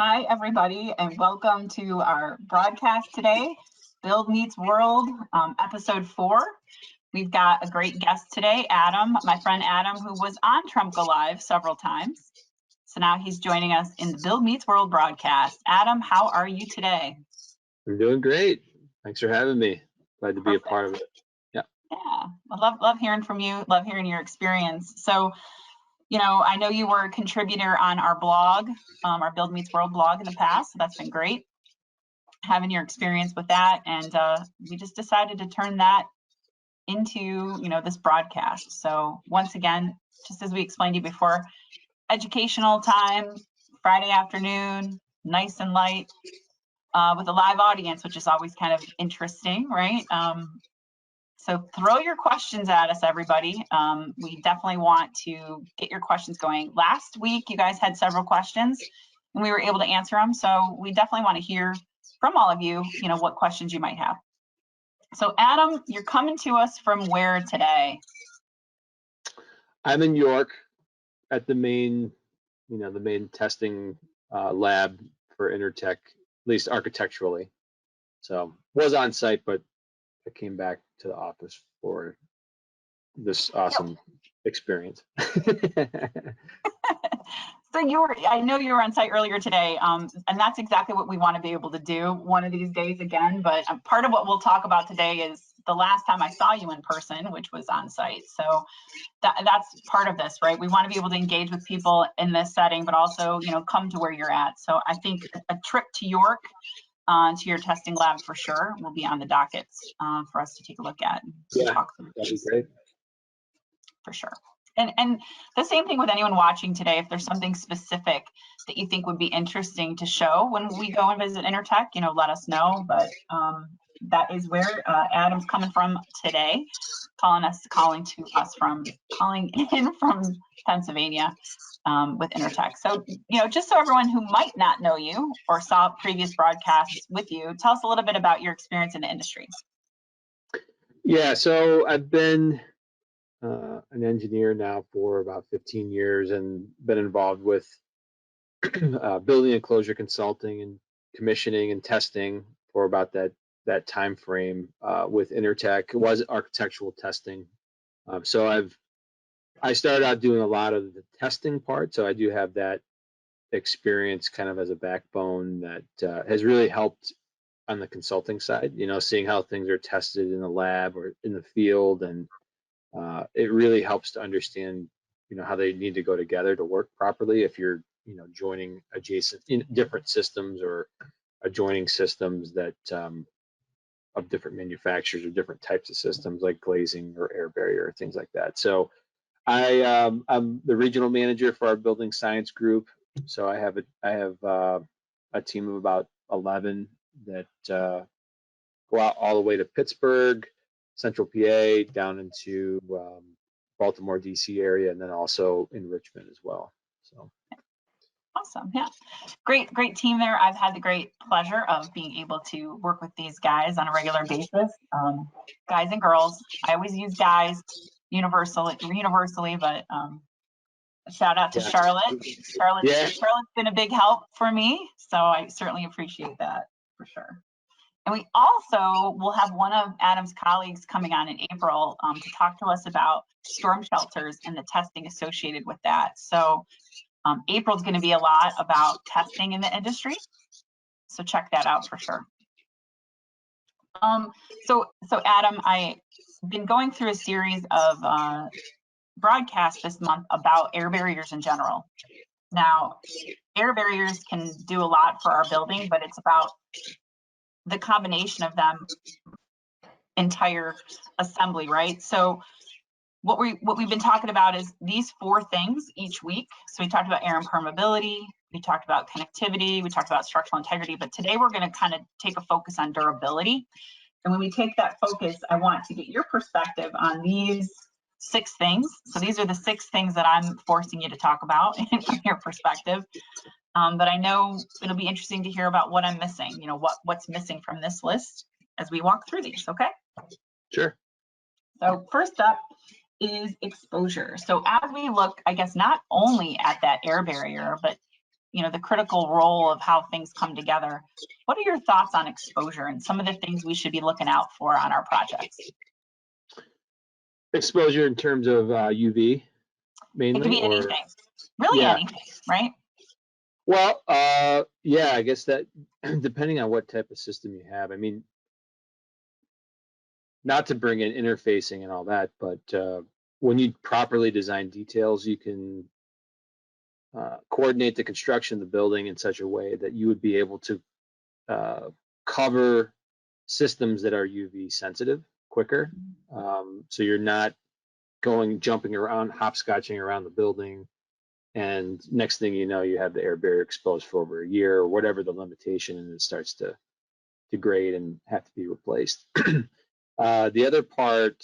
Hi, everybody, and welcome to our broadcast today, Build Meets World, episode 4. We've got a great guest today, Adam, my friend Adam, who was on Tremco Live several times. So now he's joining us in the Build Meets World broadcast. Adam, how are you today? I'm doing great. Thanks for having me. Glad to be a part of it. Yeah, I love hearing from you, love hearing your experience. So, you know, I know you were a contributor on our blog, our Build Meets World blog in the past, so that's been great, having your experience with that, and we just decided to turn that into, you know, this broadcast. So once again, just as we explained to you before, educational time, Friday afternoon, nice and light, with a live audience, which is always kind of interesting, right? So throw your questions at us, everybody. We definitely want to get your questions going. Last week, you guys had several questions and we were able to answer them. So we definitely want to hear from all of you, you know, what questions you might have. So Adam, you're coming to us from where today? I'm in York at the main, the main testing lab for Intertek, at least architecturally. So was on site, but I came back to the office for this awesome experience. So I know you were on site earlier today, and that's exactly what we want to be able to do one of these days again. But part of what we'll talk about today is the last time I saw you in person, which was on site. So that's part of this, right? We want to be able to engage with people in this setting, but also, you know, come to where you're at. So I think a trip to York, to your testing lab for sure will be on the dockets for us to take a look at. Yeah, that'd be great. For sure. And the same thing with anyone watching today, if there's something specific that you think would be interesting to show when we go and visit Intertek, you know, let us know. But that is where Adam's coming from today, calling in from Pennsylvania with Intertek. So, you know, just so everyone who might not know you or saw previous broadcasts with you, tell us a little bit about your experience in the industry. Yeah, so I've been an engineer now for about 15 years and been involved with building enclosure consulting and commissioning and testing for about that time frame with Intertek. It was architectural testing. So I started out doing a lot of the testing part, so I do have that experience kind of as a backbone that has really helped on the consulting side, you know, seeing how things are tested in the lab or in the field, and it really helps to understand, you know, how they need to go together to work properly if you're, you know, joining adjacent in different systems or adjoining systems that of different manufacturers or different types of systems like glazing or air barrier, things like that. So I'm the regional manager for our building science group. So I have a team of about 11 that go out all the way to Pittsburgh, Central PA, down into Baltimore, DC area, and then also in Richmond as well. So awesome, yeah, great team there. I've had the great pleasure of being able to work with these guys on a regular basis, guys and girls. I always use guys universally, but shout out to Charlotte. Charlotte's been a big help for me, so I certainly appreciate that for sure. And we also will have one of Adam's colleagues coming on in April to talk to us about storm shelters and the testing associated with that. So April's going to be a lot about testing in the industry, so check that out for sure. So Adam, I've been going through a series of broadcasts this month about air barriers in general. Now, air barriers can do a lot for our building, but it's about the combination of them, entire assembly, right? So what we've been talking about is these 4 things each week. So we talked about air impermeability, we talked about connectivity, we talked about structural integrity, but today we're going to kind of take a focus on durability. And when we take that focus, I want to get your perspective on these 6 things. So these are the 6 things that I'm forcing you to talk about from your perspective. But I know it'll be interesting to hear about what I'm missing, you know, what's missing from this list as we walk through these, okay? Sure. So first up is exposure. So as we look, I guess, not only at that air barrier, but you know, the critical role of how things come together. What are your thoughts on exposure and some of the things we should be looking out for on our projects? Exposure in terms of UV mainly, It could be or anything, really yeah. anything, right? Well, yeah, I guess that depending on what type of system you have. I mean, not to bring in interfacing and all that, but when you properly design details, you can coordinate the construction of the building in such a way that you would be able to cover systems that are UV sensitive quicker. So you're not jumping around, hopscotching around the building, and next thing you know, you have the air barrier exposed for over a year or whatever the limitation, and it starts to degrade and have to be replaced. The other part,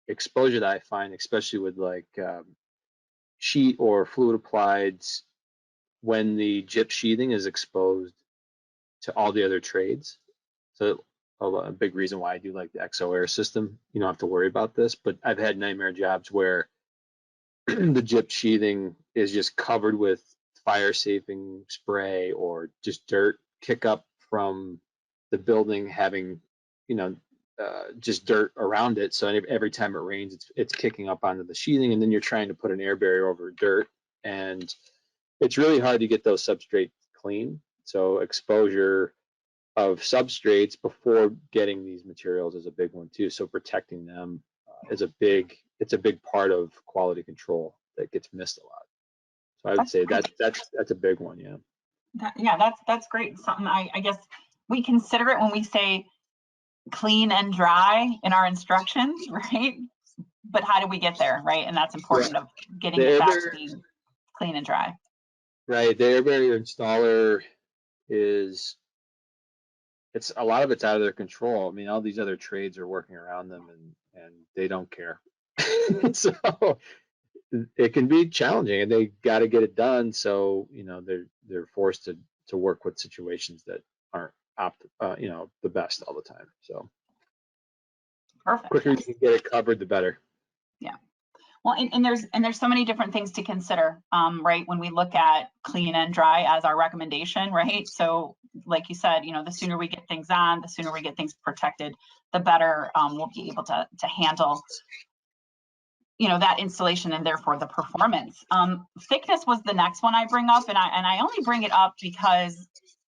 exposure that I find, especially with like sheet or fluid applieds, when the gyp sheathing is exposed to all the other trades. So a big reason why I do like the XO air system, you don't have to worry about this, but I've had nightmare jobs where the gyp sheathing is just covered with fire safing spray or just dirt kick up from the building having, you know, just dirt around it. So every time it rains, it's kicking up onto the sheathing, and then you're trying to put an air barrier over dirt, and it's really hard to get those substrates clean. So exposure of substrates before getting these materials is a big one too. So protecting them is it's a big part of quality control that gets missed a lot. So I would say that's a big one, yeah. Yeah, that's great. Something I guess we consider it when we say clean and dry in our instructions, right? But how do we get there, right? And that's important, of getting it back to being clean and dry. Right, the air barrier installer it's a lot of it's out of their control. I mean, all these other trades are working around them, and they don't care. So it can be challenging, and they got to get it done. So you know they're forced to work with situations that aren't you know, the best all the time. So Perfect. quicker you can get it covered, the better. Yeah. Well, and there's so many different things to consider, right? When we look at clean and dry as our recommendation, right? So like you said, you know, the sooner we get things on, the sooner we get things protected, the better we'll be able to handle, you know, that installation and therefore the performance. Thickness was the next one I bring up, and I only bring it up because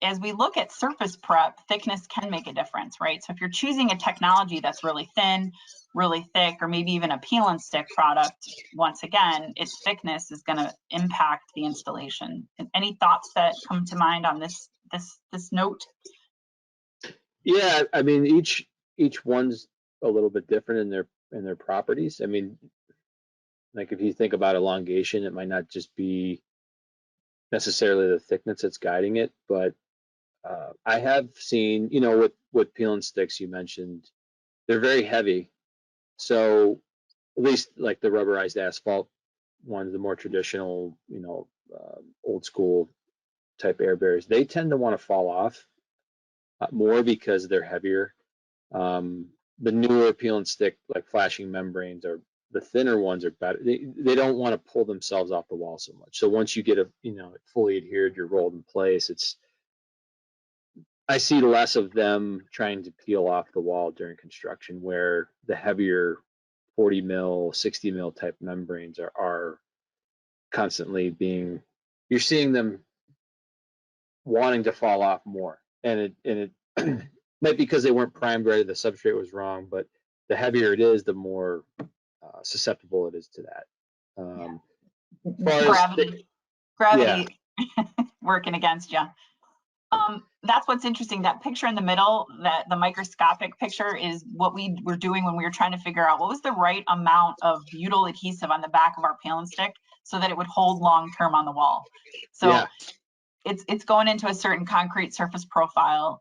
as we look at surface prep, thickness can make a difference, right? So if you're choosing a technology that's really thin, really thick, or maybe even a peel and stick product, once again, its thickness is going to impact the installation. Any thoughts that come to mind on this note? Yeah, I mean each one's a little bit different in their properties. I mean, like if you think about elongation, it might not just be necessarily the thickness that's guiding it, but I have seen, you know, with peel and sticks you mentioned, they're very heavy. So at least like the rubberized asphalt ones, the more traditional, you know, old school type air barriers, they tend to want to fall off more because they're heavier. The newer peel and stick, like flashing membranes, or the thinner ones are better. They don't want to pull themselves off the wall so much. So once you get you know, fully adhered, you're rolled in place. I see less of them trying to peel off the wall during construction, where the heavier 40 mil, 60 mil type membranes are constantly you're seeing them wanting to fall off more. And it might be because they weren't primed right, the substrate was wrong, but the heavier it is, the more susceptible it is to that. Gravity working against you. That's what's interesting. That picture in the middle, that the microscopic picture, is what we were doing when we were trying to figure out what was the right amount of butyl adhesive on the back of our peel and stick so that it would hold long term on the wall. So it's going into a certain concrete surface profile,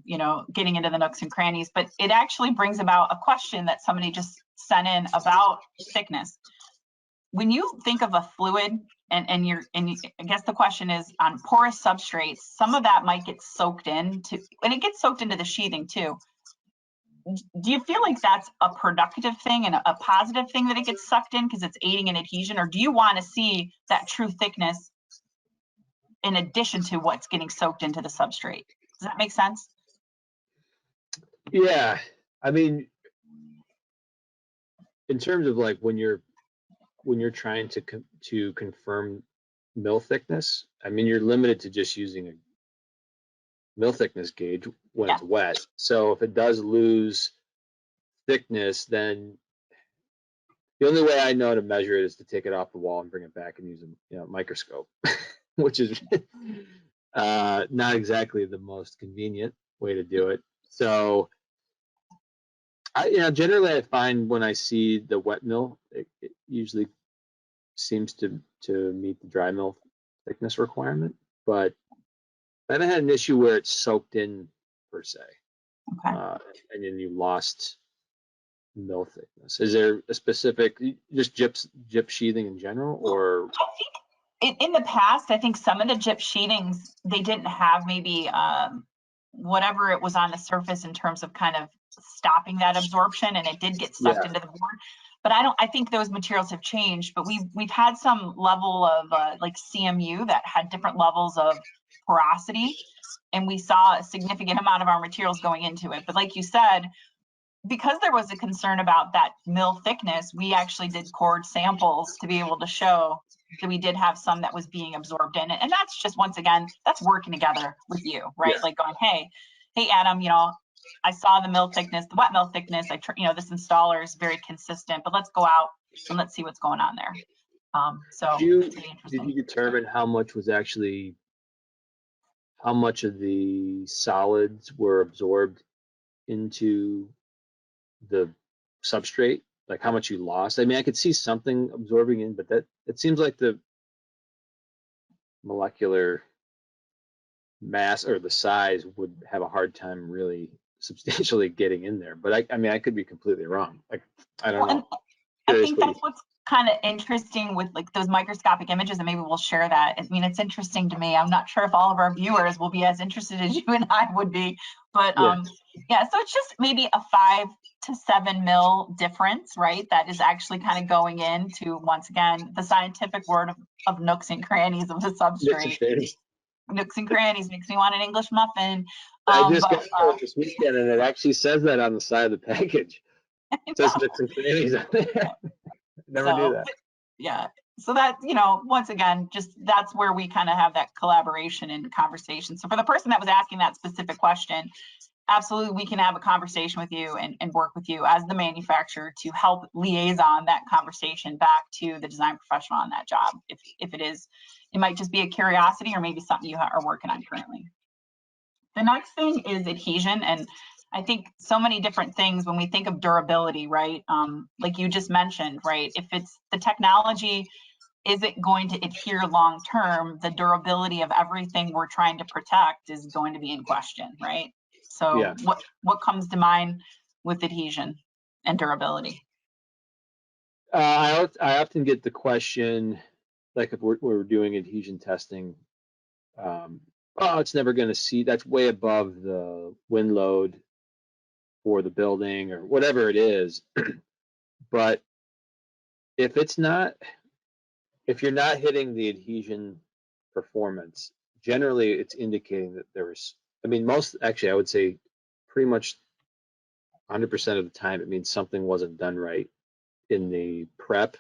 you know, getting into the nooks and crannies, but it actually brings about a question that somebody just sent in about thickness. When you think of a fluid, and I guess the question is on porous substrates, some of that might get soaked into, and it gets soaked into the sheathing too. Do you feel like that's a productive thing and a positive thing that it gets sucked in because it's aiding in adhesion, or do you want to see that true thickness in addition to what's getting soaked into the substrate. Does that make sense? Yeah, I mean, in terms of like when you're trying to confirm mill thickness, I mean, you're limited to just using a mill thickness gauge when Yeah. it's wet. So if it does lose thickness, then the only way I know to measure it is to take it off the wall and bring it back and use a microscope, which is not exactly the most convenient way to do it. So generally I find when I see the wet mill, it usually seems to meet the dry mill thickness requirement, but I haven't had an issue where it's soaked in per se, Okay. and then you lost mill thickness. Is there a specific, just gyp sheathing in general, or? I think in the past, I think some of the gyp sheetings, they didn't have maybe whatever it was on the surface in terms of kind of stopping that absorption, and it did get sucked into the board. But I think those materials have changed, but we've had some level of like CMU that had different levels of porosity, and we saw a significant amount of our materials going into it. But like you said, because there was a concern about that mill thickness, we actually did cord samples to be able to show that we did have some that was being absorbed in it. And that's just, once again, that's working together with you, right? Yeah. Like going, hey Adam, I saw the mill thickness, the wet mill thickness. This installer is very consistent, but let's go out and let's see what's going on there. So Did you determine how much of the solids were absorbed into the substrate, like how much you lost? I mean, I could see something absorbing in, but it seems like the molecular mass or the size would have a hard time really substantially getting in there. But I mean, I could be completely wrong. Like, I don't know. I think that's what's kind of interesting with like those microscopic images, and maybe we'll share that. I mean, it's interesting to me. I'm not sure if all of our viewers will be as interested as you and I would be, but yeah, so it's just maybe a 5 to 7 mil difference, right? That is actually kind of going into, once again, the scientific word of nooks and crannies of the substrate. Nooks and crannies makes me want an English muffin. I just got it this weekend, and it actually says that on the side of the package. It says nooks and crannies on there. Never knew that. Yeah. So that, once again, just that's where we kind of have that collaboration and conversation. So for the person that was asking that specific question, absolutely, we can have a conversation with you and work with you as the manufacturer to help liaison that conversation back to the design professional on that job. If it might just be a curiosity or maybe something you are working on currently. The next thing is adhesion. And I think so many different things when we think of durability, right? Like you just mentioned, right? If it's the technology, is it going to adhere long term? The durability of everything we're trying to protect is going to be in question, right? So what comes to mind with adhesion and durability? I often get the question, like if we're doing adhesion testing, oh, it's never going to see, that's way above the wind load for the building or whatever it is. But if you're not hitting the adhesion performance, generally it's indicating that I would say pretty much 100% of the time it means something wasn't done right in the prep,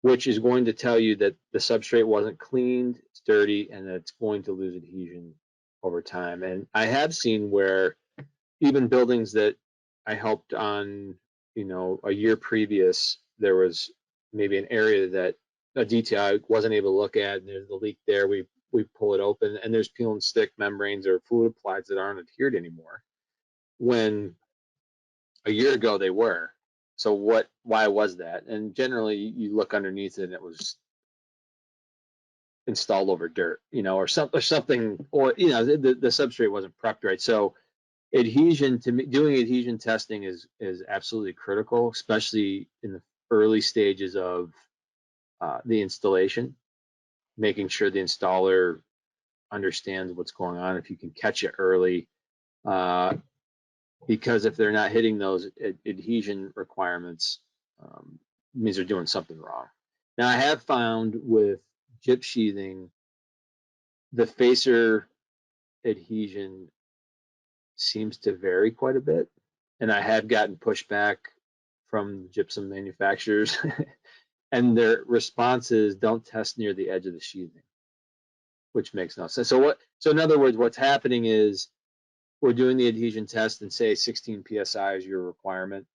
which is going to tell you that the substrate wasn't cleaned, it's dirty, and that it's going to lose adhesion over time. And I have seen where even buildings that I helped on, a year previous, there was maybe an area that a detail I wasn't able to look at, and there's the leak there. We pull it open, and there's peel and stick membranes or fluid applies that aren't adhered anymore, when a year ago they were. So why was that? And generally you look underneath it and it was installed over dirt, or something, or the substrate wasn't prepped right. So adhesion, to me, doing adhesion testing is absolutely critical, especially in the early stages of the installation, making sure the installer understands what's going on. If you can catch it early, because if they're not hitting those adhesion requirements, means they're doing something wrong. Now, I have found with gyp sheathing, the facer adhesion seems to vary quite a bit, and I have gotten pushback from gypsum manufacturers, and their responses don't test near the edge of the sheathing, which makes no sense. So in other words, what's happening is we're doing the adhesion test and say 16 psi is your requirement.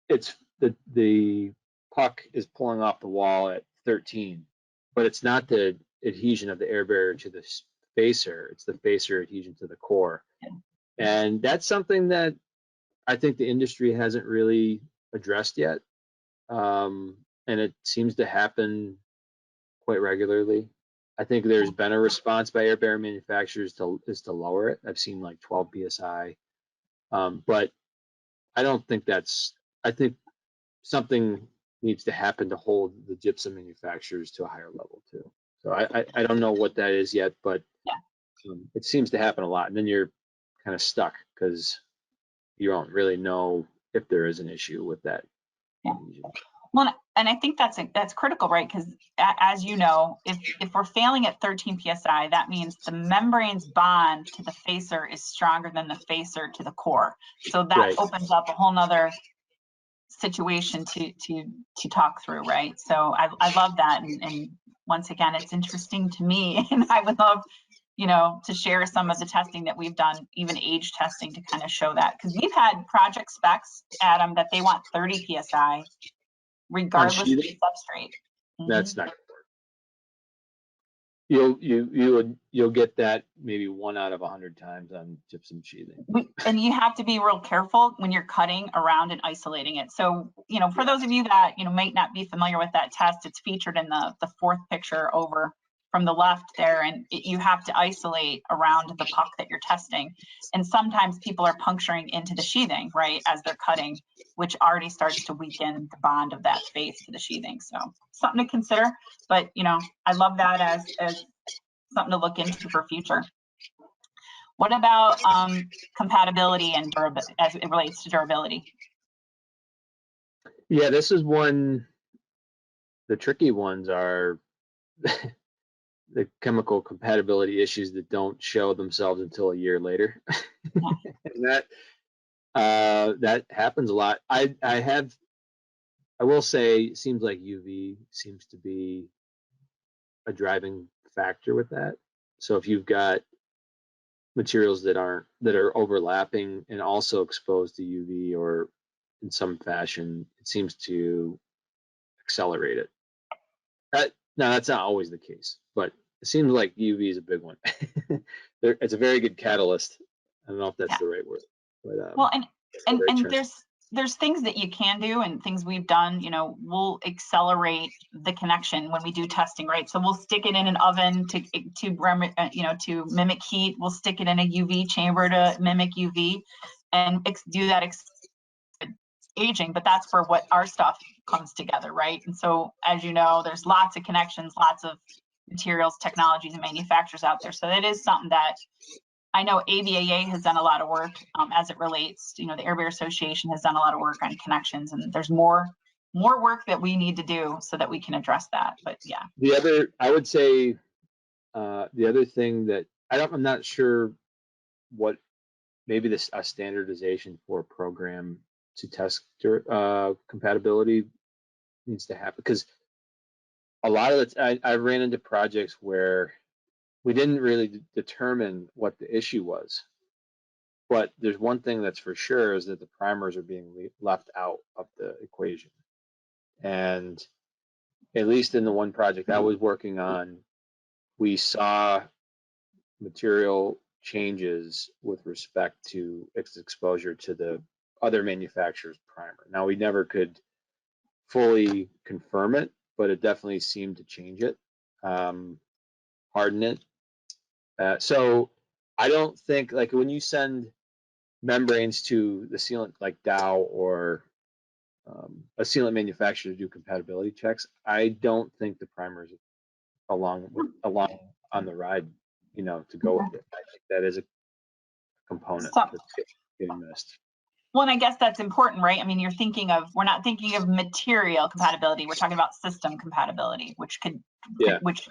It's the puck is pulling off the wall at 13, but it's not the adhesion of the air barrier to the facer, it's the facer adhesion to the core. And that's something that I think the industry hasn't really addressed yet. And it seems to happen quite regularly. I think there's been a response by air barrier manufacturers to lower it. I've seen like 12 psi, but I don't think that's. I think something needs to happen to hold the gypsum manufacturers to a higher level too. So I don't know what that is yet, but it seems to happen a lot, and then you're kind of stuck because you don't really know if there is an issue with that. Yeah. Well, and I think that's critical, right? Because as you know, if we're failing at 13 psi, that means the membrane's bond to the facer is stronger than the facer to the core. So that opens up a whole nother situation to talk through, right? So I love that, and once again, it's interesting to me, and I would love, to share some of the testing that we've done, even age testing, to kind of show that, because we've had project specs, Adam, that they want 30 psi regardless of the substrate. That's not. You'll get that maybe 1 out of 100 times on gypsum sheathing. And you have to be real careful when you're cutting around and isolating it. So, for those of you that might not be familiar with that test, it's featured in the fourth picture over from the left there, and you have to isolate around the puck that you're testing. And sometimes people are puncturing into the sheathing, right, as they're cutting, which already starts to weaken the bond of that face to the sheathing. So something to consider, but I love that as something to look into for future. What about compatibility and durability as it relates to durability? Yeah, this is one. The tricky ones are the chemical compatibility issues that don't show themselves until a year later. And that happens a lot. I will say, it seems like UV seems to be a driving factor with that. So if you've got materials that are overlapping and also exposed to UV or in some fashion, it seems to accelerate it. Now that's not always the case, but it seems like UV is a big one. It's a very good catalyst. I don't know if that's the right word, but well, and there's things that you can do and things we've done. We'll accelerate the connection when we do testing, right? So we'll stick it in an oven to mimic heat. We'll stick it in a UV chamber to mimic UV, and do that aging. But that's for what our stuff comes together, right? And so, as you know, there's lots of connections, lots of materials, technologies, and manufacturers out there. So that is something that I know ABAA has done a lot of work as it relates. The Air Barrier Association has done a lot of work on connections, and there's more work that we need to do so that we can address that. But yeah. I would say the other thing that I'm not sure what, maybe a standardization for a program to test compatibility needs to happen, because a lot of I ran into projects where we didn't really determine what the issue was. But there's one thing that's for sure, is that the primers are being left out of the equation. And at least in the one project I was working on, we saw material changes with respect to its exposure to the other manufacturer's primer. Now, we never could fully confirm it, but it definitely seemed to change it, harden it. So I don't think, like, when you send membranes to the sealant like Dow or a sealant manufacturer to do compatibility checks, I don't think the primers along on the ride, to go with it. I think that is a component that's getting missed. Well, and I guess that's important, right? I mean, we're not thinking of material compatibility. We're talking about system compatibility, which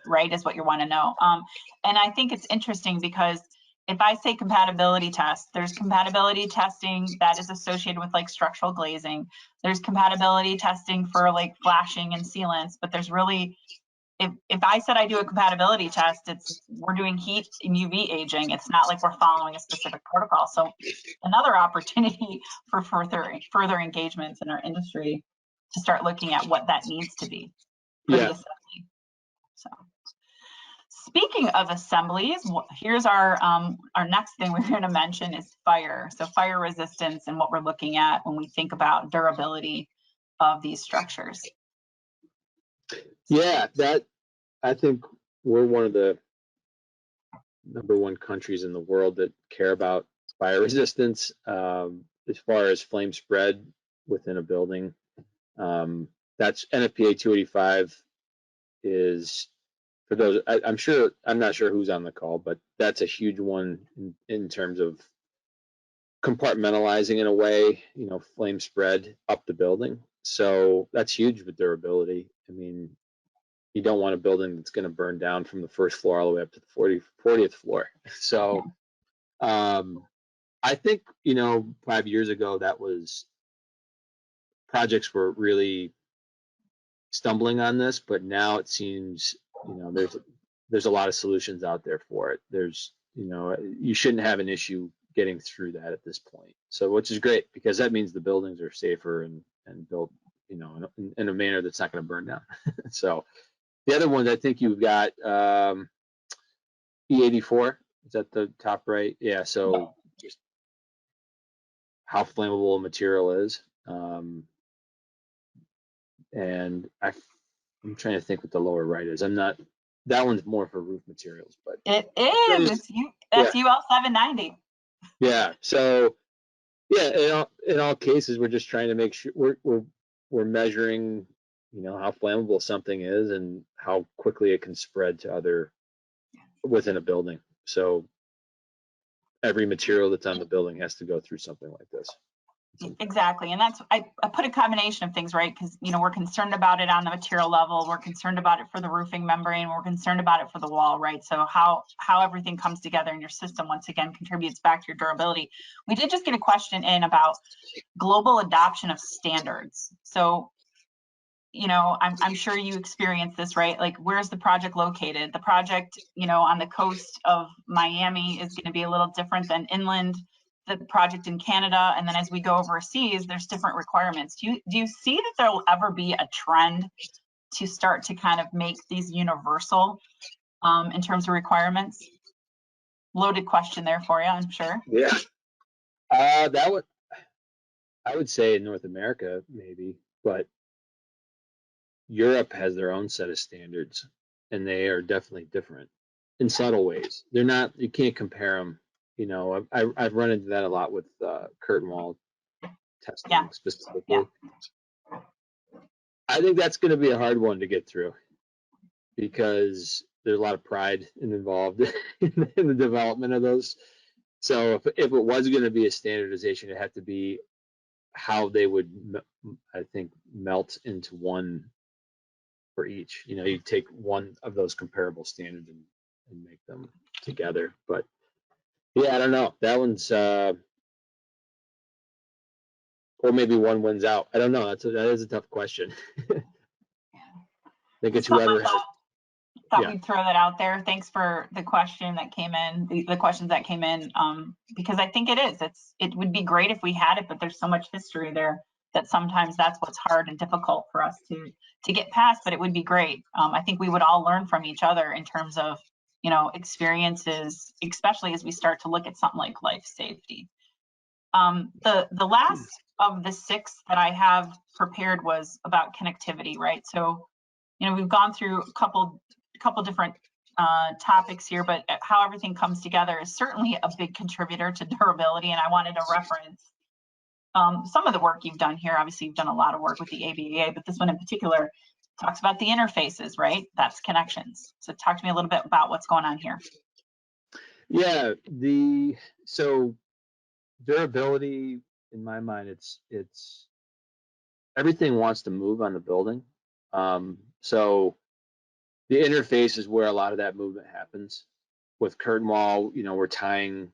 right, is what you want to know. And I think it's interesting because if I say compatibility test, there's compatibility testing that is associated with like structural glazing. There's compatibility testing for like flashing and sealants, but there's really, if I said I do a compatibility test, we're doing heat and UV aging. It's not like we're following a specific protocol. So another opportunity for further engagements in our industry to start looking at what that needs to be for the assembly. So speaking of assemblies, here's our next thing we're going to mention is fire. So fire resistance and what we're looking at when we think about durability of these structures. Yeah, I think we're one of the #1 countries in the world that care about fire resistance. As far as flame spread within a building, that's NFPA 285 is, for those, I'm not sure who's on the call, but that's a huge one in terms of compartmentalizing in a way, flame spread up the building. So that's huge with durability. I mean, you don't want a building that's going to burn down from the first floor all the way up to the 40th floor. So I think, 5 years ago, projects were really stumbling on this, but now it seems, there's a lot of solutions out there for it. You shouldn't have an issue getting through that at this point. So, which is great, because that means the buildings are safer and built, in a manner that's not going to burn down. So the other ones, I think you've got E84. Is that the top right? Yeah. So just how flammable a material is. And I'm trying to think what the lower right is. That one's more for roof materials, but it is. That's UL 790. Yeah. So yeah, in all cases, we're just trying to make sure we're measuring, how flammable something is and how quickly it can spread to within a building. So every material that's on the building has to go through something like this. Exactly. And that's, I put a combination of things, right? Because, we're concerned about it on the material level. We're concerned about it for the roofing membrane. We're concerned about it for the wall, right? So how everything comes together in your system, once again, contributes back to your durability. We did just get a question in about global adoption of standards. So, I'm sure you experienced this, right? Like, where's the project located? The project, on the coast of Miami is going to be a little different than inland. The project in Canada, and then as we go overseas, there's different requirements. Do you see that there will ever be a trend to start to kind of make these universal in terms of requirements? Loaded question there for you, I'm sure. Yeah. I would say in North America maybe, but Europe has their own set of standards, and they are definitely different in subtle ways. They're not, you can't compare them. I've run into that a lot with curtain wall testing specifically. Yeah. I think that's going to be a hard one to get through, because there's a lot of pride involved in the development of those. So if it was going to be a standardization, it had to be how they would, I think, melt into one for each. You take one of those comparable standards and make them together. But yeah, I don't know. That one's or maybe one wins out. I don't know. That is a tough question. I think it's whoever has. Thought we'd throw that out there. Thanks for the question that came in, the questions that came in, because I think it would be great if we had it, but there's so much history there that sometimes that's what's hard and difficult for us to get past, but it would be great. I think we would all learn from each other in terms of, experiences, especially as we start to look at something like life safety. The last of the 6 that I have prepared was about connectivity, right? So, we've gone through a couple different topics here, but how everything comes together is certainly a big contributor to durability. And I wanted to reference some of the work you've done here. Obviously, you've done a lot of work with the ABA, but this one in particular talks about the interfaces, right? That's connections. So talk to me a little bit about what's going on here. Yeah, so durability in my mind, it's everything wants to move on the building. So the interface is where a lot of that movement happens. With curtain wall, we're tying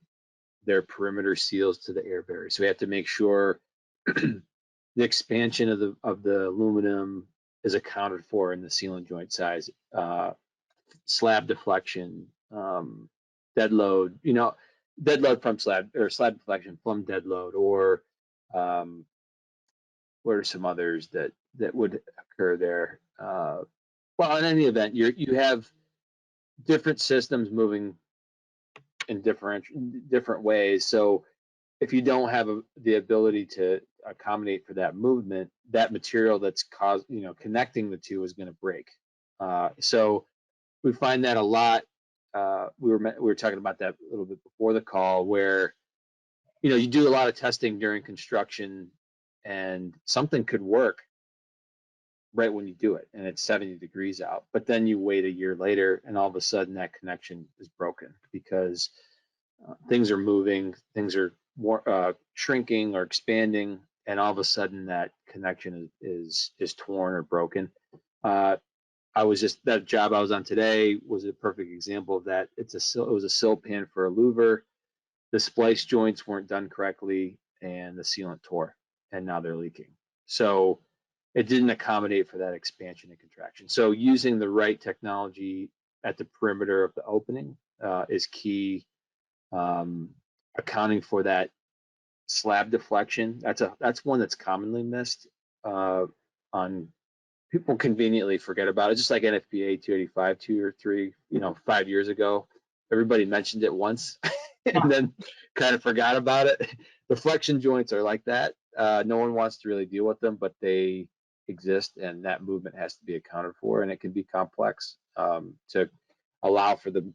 their perimeter seals to the air barrier. So we have to make sure the expansion of the aluminum is accounted for in the sealant joint size, slab deflection, dead load, dead load from slab, or slab deflection from dead load, or what are some others that would occur there? Well, in any event, you have different systems moving in different ways. So if you don't have the ability to accommodate for that movement, that material that's connecting the two is going to break. So we find that a lot. We were talking about that a little bit before the call, where you do a lot of testing during construction, and something could work right when you do it, and it's 70 degrees out. But then you wait a year later, and all of a sudden that connection is broken because things are moving, things are more shrinking or expanding, and all of a sudden that connection is torn or broken. That job I was on today was a perfect example of that. It was a sill pan for a louver. The splice joints weren't done correctly, and the sealant tore, and now they're leaking. So it didn't accommodate for that expansion and contraction. So using the right technology at the perimeter of the opening is key. Accounting for that slab deflection, that's one that's commonly missed on. People conveniently forget about it, just like NFPA 285, 2 or 3, 5 years ago. Everybody mentioned it once and then kind of forgot about it. Deflection joints are like that. No one wants to really deal with them, but they exist, and that movement has to be accounted for, and it can be complex to allow for the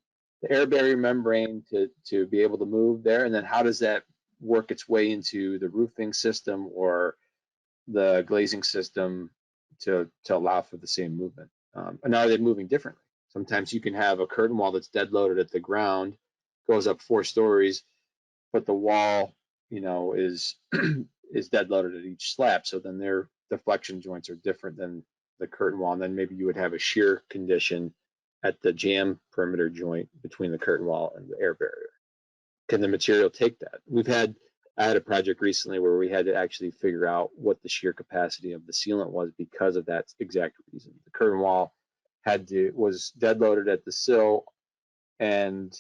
air barrier membrane to be able to move there. And then how does that work its way into the roofing system or the glazing system to allow for the same movement? And are they moving differently? Sometimes you can have a curtain wall that's dead loaded at the ground, goes up 4 stories, but the wall, is is dead loaded at each slab. So then their deflection joints are different than the curtain wall. And then maybe you would have a shear condition at the jam perimeter joint between the curtain wall and the air barrier. Can the material take that? I had a project recently where we had to actually figure out what the shear capacity of the sealant was because of that exact reason. The curtain wall was dead loaded at the sill and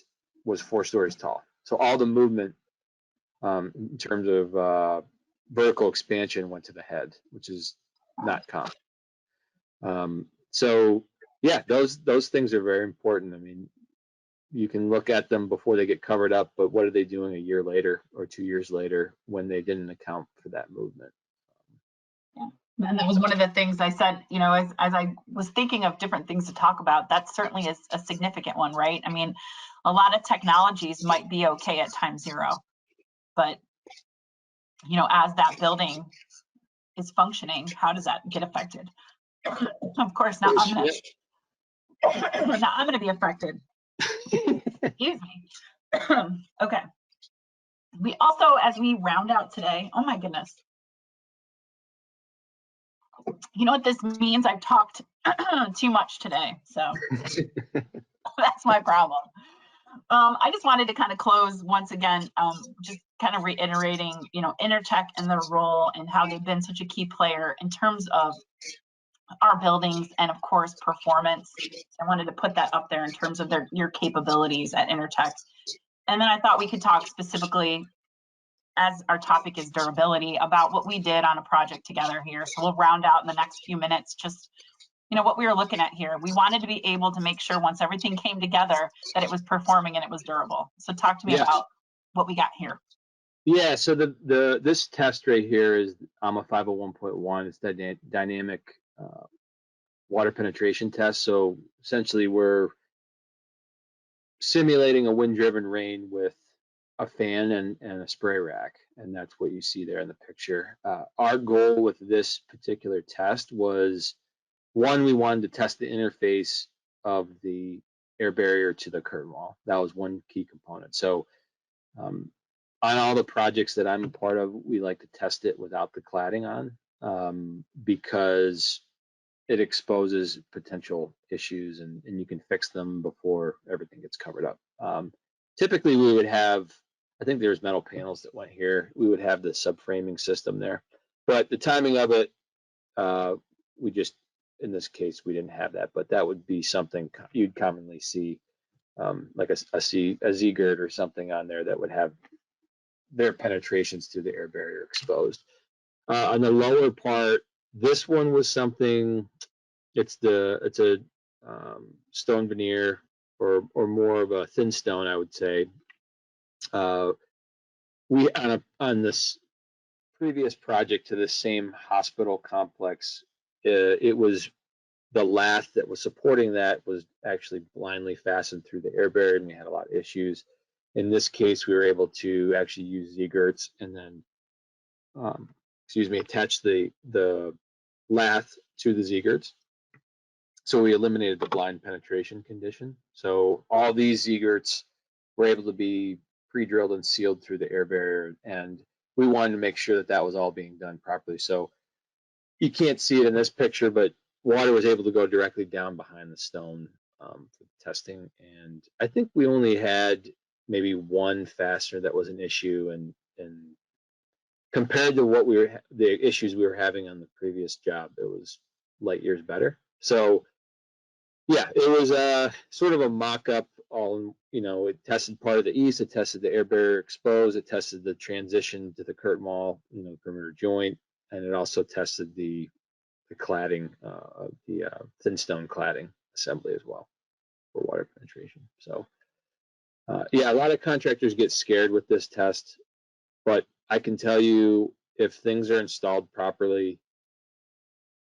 was 4 stories tall. So all the movement in terms of vertical expansion went to the head, which is not common. So yeah, those things are very important. I mean, you can look at them before they get covered up, but what are they doing a year later or 2 years later when they didn't account for that movement? Yeah. And that was one of the things I said, as I was thinking of different things to talk about, that certainly is a significant one, right? I mean, a lot of technologies might be okay at time 0, but, as that building is functioning, how does that get affected? Of course, now I'm going to be affected. Excuse me. Okay. We also, as we round out today, oh my goodness. You know what this means? I've talked too much today, so that's my problem. I just wanted to kind of close once again, just kind of reiterating, Intertek and their role and how they've been such a key player in terms of our buildings and of course performance. I wanted to put that up there in terms of your capabilities at Intertek. And then I thought we could talk specifically, as our topic is durability, about what we did on a project together here. So we'll round out in the next few minutes just what we were looking at here. We wanted to be able to make sure once everything came together that it was performing and it was durable. So talk to me about what we got here. Yeah, so this test right here is AMA 501.1. It's the dynamic water penetration test. So essentially we're simulating a wind-driven rain with a fan and a spray rack, and that's what you see there in the picture. Our goal with this particular test was, one, we wanted to test the interface of the air barrier to the curtain wall. That was one key component. So on all the projects that I'm a part of, we like to test it without the cladding on, because it exposes potential issues and you can fix them before everything gets covered up. Typically, we would have, I think there's metal panels that went here. We would have the subframing system there, but the timing of it, we just, in this case, we didn't have that, but that would be something you'd commonly see, like a Z-gird or something on there that would have their penetrations through the air barrier exposed. On the lower part, this one was something, it's a stone veneer or more of a thin stone, I would say. We on this previous project to this same hospital complex, it was the lath that was supporting that was actually blindly fastened through the air barrier, and we had a lot of issues. In this case, we were able to actually use Z-girts and then, attach the lath to the Z-girts. So we eliminated the blind penetration condition. So all these Z-girts were able to be pre-drilled and sealed through the air barrier, and we wanted to make sure that that was all being done properly. So you can't see it in this picture, but water was able to go directly down behind the stone for the testing. And I think we only had maybe one fastener that was an issue, and compared to what the issues we were having on the previous job, it was light years better. So yeah, it was sort of a mock-up. It tested part of the east, it tested the air barrier exposed, it tested the transition to the curtain wall, perimeter joint, and it also tested the cladding, the thin stone cladding assembly as well for water penetration. So yeah, a lot of contractors get scared with this test, but I can tell you, if things are installed properly,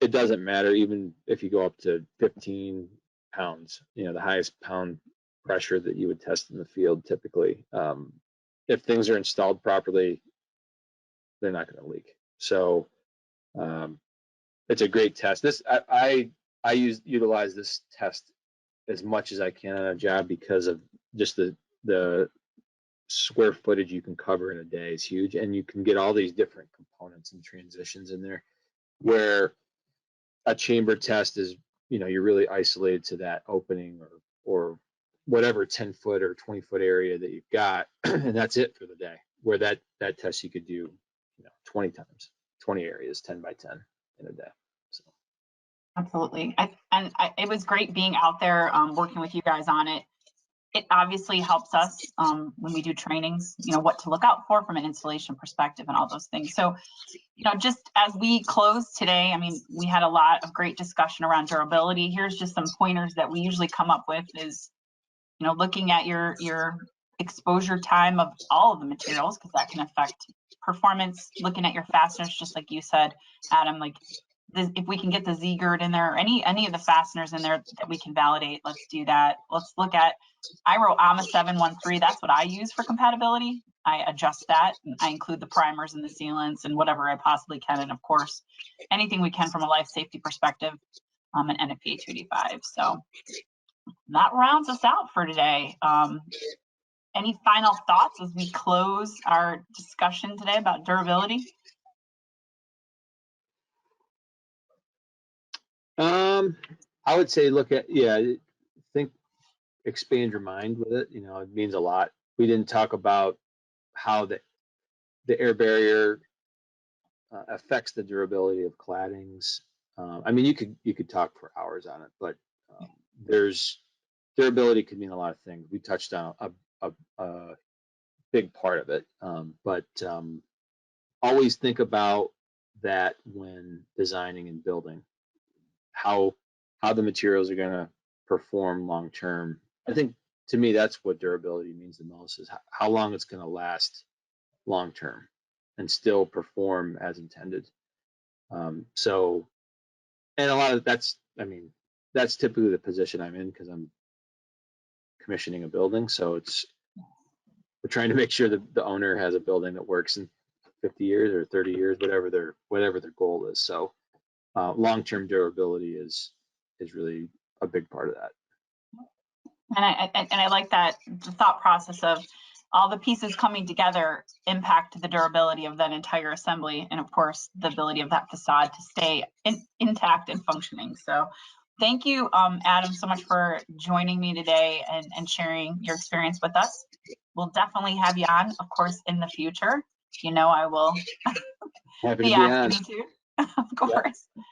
it doesn't matter. Even if you go up to 15 pounds, the highest pound pressure that you would test in the field typically, if things are installed properly, they're not going to leak. So it's a great test. I utilize this test as much as I can on a job because of just the square footage you can cover in a day is huge, and you can get all these different components and transitions in there, where a chamber test is, you're really isolated to that opening or whatever 10-foot or 20-foot area that you've got, and that's it for the day. Where that test you could do, 20 times, 20 areas, 10 by 10 in a day. So. Absolutely. It was great being out there working with you guys on it. It obviously helps us when we do trainings, what to look out for from an installation perspective and all those things. So, just as we close today, we had a lot of great discussion around durability. Here's just some pointers that we usually come up with is, looking at your exposure time of all of the materials, because that can affect performance. Looking at your fasteners, just like you said, Adam, like if we can get the Z-gird in there, or any of the fasteners in there that we can validate, let's do that. Let's look at, I wrote AMA 713. That's what I use for compatibility. I adjust that, and I include the primers and the sealants and whatever I possibly can. And of course, anything we can from a life safety perspective, and NFPA 285. So that rounds us out for today. Any final thoughts as we close our discussion today about durability? I would say expand your mind with it. It means a lot. We didn't talk about how the air barrier affects the durability of claddings. You could talk for hours on it, but there's durability could mean a lot of things. We touched on a big part of it, but always think about that when designing and building, how the materials are going to perform long term. I think, to me, that's what durability means the most, is how long it's going to last long term and still perform as intended. And a lot of that's typically the position I'm in, because I'm commissioning a building. So we're trying to make sure that the owner has a building that works in 50 years or 30 years, whatever their goal is. So long-term durability is really a big part of that. And I like that, the thought process of all the pieces coming together impact the durability of that entire assembly, and of course, the ability of that facade to stay intact and functioning. So thank you, Adam, so much for joining me today and sharing your experience with us. We'll definitely have you on, of course, in the future. You know, I will be asking you to, of course. Yep.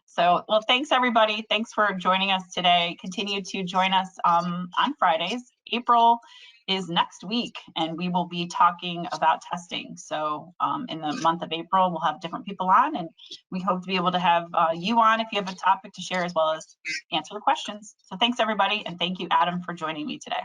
So, well, thanks everybody. Thanks for joining us today. Continue to join us on Fridays. April is next week, and we will be talking about testing. So in the month of April, we'll have different people on, and we hope to be able to have you on if you have a topic to share, as well as answer the questions. So thanks everybody, and thank you, Adam, for joining me today.